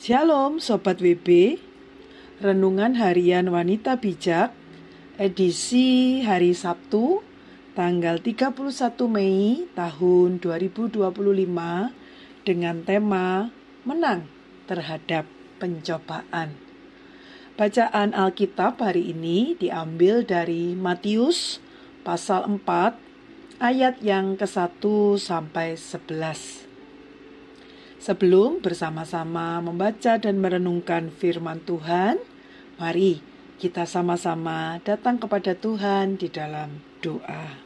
Shalom Sobat WB, Renungan Harian Wanita Bijak, edisi hari Sabtu, tanggal 31 Mei tahun 2025, dengan tema Menang Terhadap Pencobaan. Bacaan Alkitab hari ini diambil dari Matius pasal 4, ayat yang ke-1 sampai 11. Sebelum bersama-sama membaca dan merenungkan firman Tuhan, mari kita sama-sama datang kepada Tuhan di dalam doa.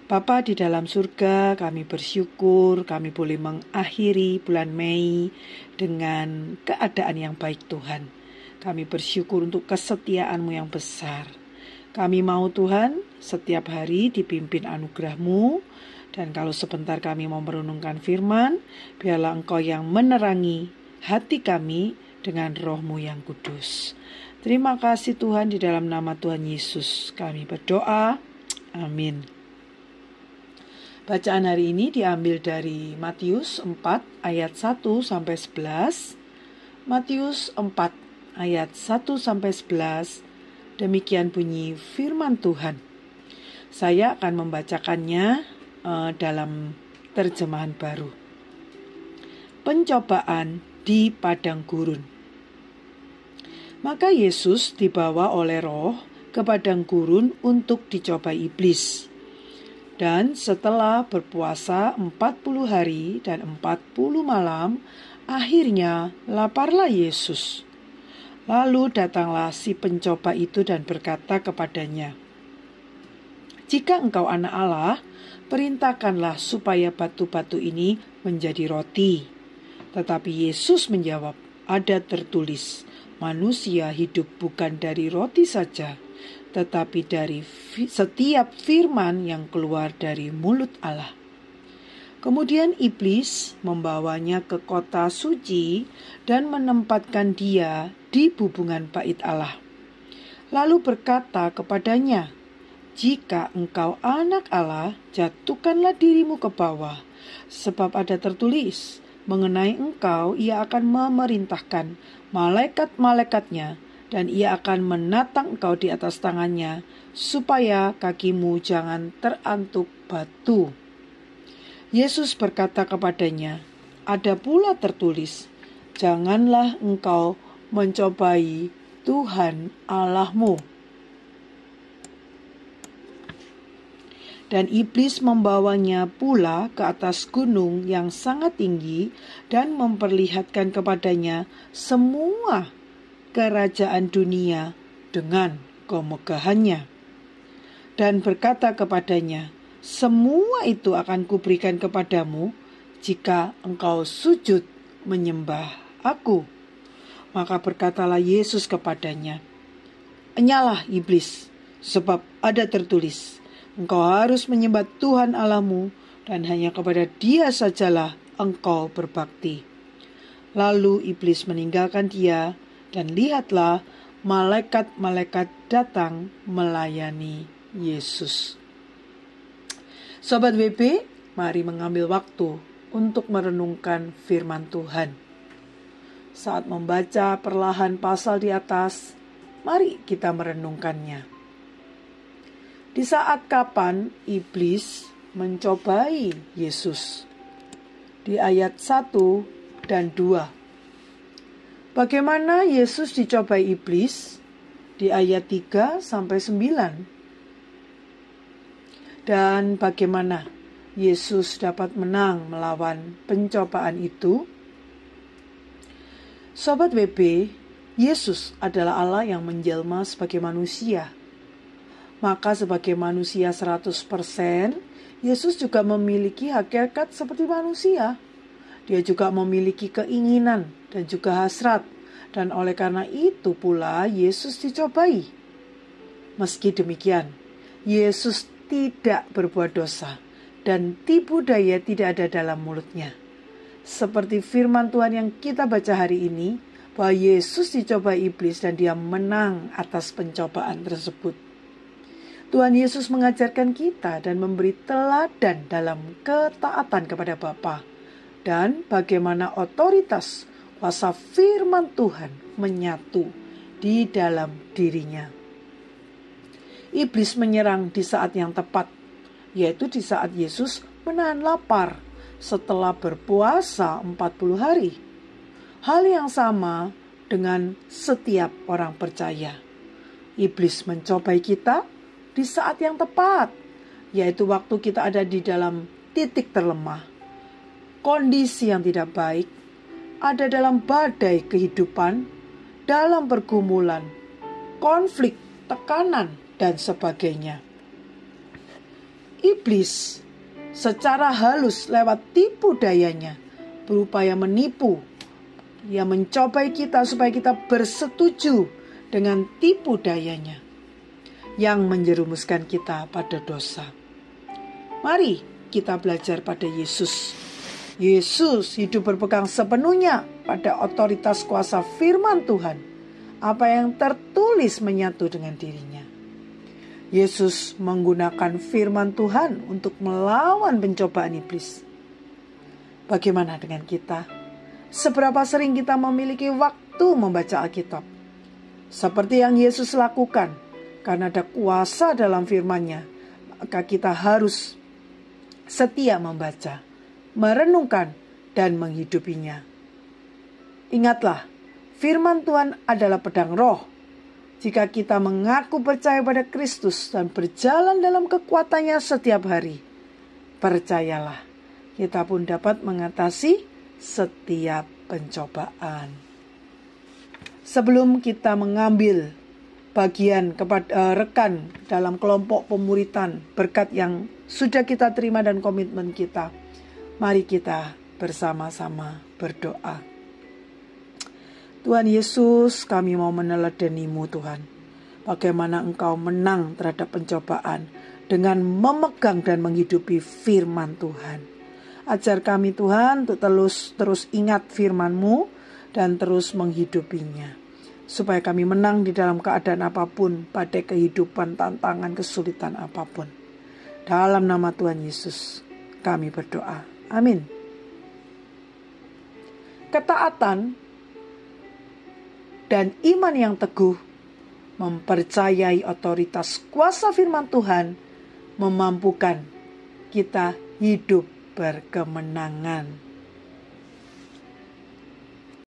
Bapa di dalam surga, kami bersyukur kami boleh mengakhiri bulan Mei dengan keadaan yang baik Tuhan. Kami bersyukur untuk kesetiaan-Mu yang besar. Kami mau Tuhan setiap hari dipimpin anugerah-Mu. Dan kalau sebentar kami mau merenungkan firman, biarlah Engkau yang menerangi hati kami dengan Roh-Mu yang kudus. Terima kasih Tuhan, di dalam nama Tuhan Yesus kami berdoa. Amin. Bacaan hari ini diambil dari Matius 4 ayat 1 sampai 11. Matius 4 ayat 1 sampai 11. Demikian bunyi firman Tuhan. Saya akan membacakannya dalam terjemahan baru. Pencobaan di padang gurun. Maka Yesus dibawa oleh Roh ke padang gurun untuk dicobai iblis. Dan setelah berpuasa 40 hari dan 40 malam, akhirnya laparlah Yesus. Lalu datanglah si pencoba itu dan berkata kepadanya, "Jika engkau anak Allah, perintahkanlah supaya batu-batu ini menjadi roti." Tetapi Yesus menjawab, "Ada tertulis, manusia hidup bukan dari roti saja, tetapi dari setiap firman yang keluar dari mulut Allah." Kemudian iblis membawanya ke kota suci dan menempatkan dia di bubungan bait Allah. Lalu berkata kepadanya, "Jika engkau anak Allah, jatuhkanlah dirimu ke bawah, sebab ada tertulis, mengenai engkau ia akan memerintahkan malaikat-malaikatnya, dan ia akan menatang engkau di atas tangannya, supaya kakimu jangan terantuk batu." Yesus berkata kepadanya, "Ada pula tertulis, janganlah engkau mencobai Tuhan Allahmu." Dan iblis membawanya pula ke atas gunung yang sangat tinggi dan memperlihatkan kepadanya semua kerajaan dunia dengan kemegahannya. Dan berkata kepadanya, "Semua itu akan kuberikan kepadamu jika engkau sujud menyembah aku." Maka berkatalah Yesus kepadanya, "Enyalah iblis, sebab ada tertulis, engkau harus menyembah Tuhan Allahmu, dan hanya kepada Dia sajalah engkau berbakti." Lalu iblis meninggalkan dia, dan lihatlah malaikat-malaikat datang melayani Yesus. Sobat WB, mari mengambil waktu untuk merenungkan firman Tuhan. Saat membaca perlahan pasal di atas, mari kita merenungkannya. Di saat kapan iblis mencobai Yesus? Di ayat 1 dan 2. Bagaimana Yesus dicobai iblis? Di ayat 3 sampai 9. Dan bagaimana Yesus dapat menang melawan pencobaan itu? Sobat WB, Yesus adalah Allah yang menjelma sebagai manusia. Maka sebagai manusia 100%, Yesus juga memiliki hakikat seperti manusia. Dia juga memiliki keinginan dan juga hasrat. Dan oleh karena itu pula Yesus dicobai. Meski demikian, Yesus tidak berbuat dosa dan tipu daya tidak ada dalam mulutnya. Seperti firman Tuhan yang kita baca hari ini, bahwa Yesus dicobai iblis dan dia menang atas pencobaan tersebut. Tuhan Yesus mengajarkan kita dan memberi teladan dalam ketaatan kepada Bapa, dan bagaimana otoritas kuasa firman Tuhan menyatu di dalam dirinya. Iblis menyerang di saat yang tepat, yaitu di saat Yesus menahan lapar setelah berpuasa 40 hari. Hal yang sama dengan setiap orang percaya. Iblis mencobai kita di saat yang tepat, yaitu waktu kita ada di dalam titik terlemah, kondisi yang tidak baik, ada dalam badai kehidupan, dalam pergumulan, konflik, tekanan, dan sebagainya. Iblis secara halus lewat tipu dayanya berupaya menipu. Ia mencobai kita supaya kita bersetuju dengan tipu dayanya yang menjerumuskan kita pada dosa. Mari kita belajar pada Yesus. Yesus hidup berpegang sepenuhnya pada otoritas kuasa firman Tuhan. Apa yang tertulis menyatu dengan dirinya. Yesus menggunakan firman Tuhan untuk melawan pencobaan iblis. Bagaimana dengan kita? Seberapa sering kita memiliki waktu membaca Alkitab? Seperti yang Yesus lakukan, karena ada kuasa dalam firman-Nya, maka kita harus setia membaca, merenungkan, dan menghidupinya. Ingatlah, firman Tuhan adalah pedang roh. Jika kita mengaku percaya pada Kristus dan berjalan dalam kekuatannya setiap hari, percayalah, kita pun dapat mengatasi setiap pencobaan. Sebelum kita mengambil bagian kepada rekan dalam kelompok pemuritan berkat yang sudah kita terima dan komitmen kita, mari kita bersama-sama berdoa. Tuhan Yesus, kami mau meneladani-Mu Tuhan. Bagaimana Engkau menang terhadap pencobaan dengan memegang dan menghidupi firman Tuhan. Ajar kami Tuhan untuk terus ingat firman-Mu dan terus menghidupinya. Supaya kami menang di dalam keadaan apapun, pada kehidupan, tantangan, kesulitan apapun. Dalam nama Tuhan Yesus kami berdoa. Amin. Ketaatan dan iman yang teguh, mempercayai otoritas kuasa firman Tuhan, memampukan kita hidup berkemenangan.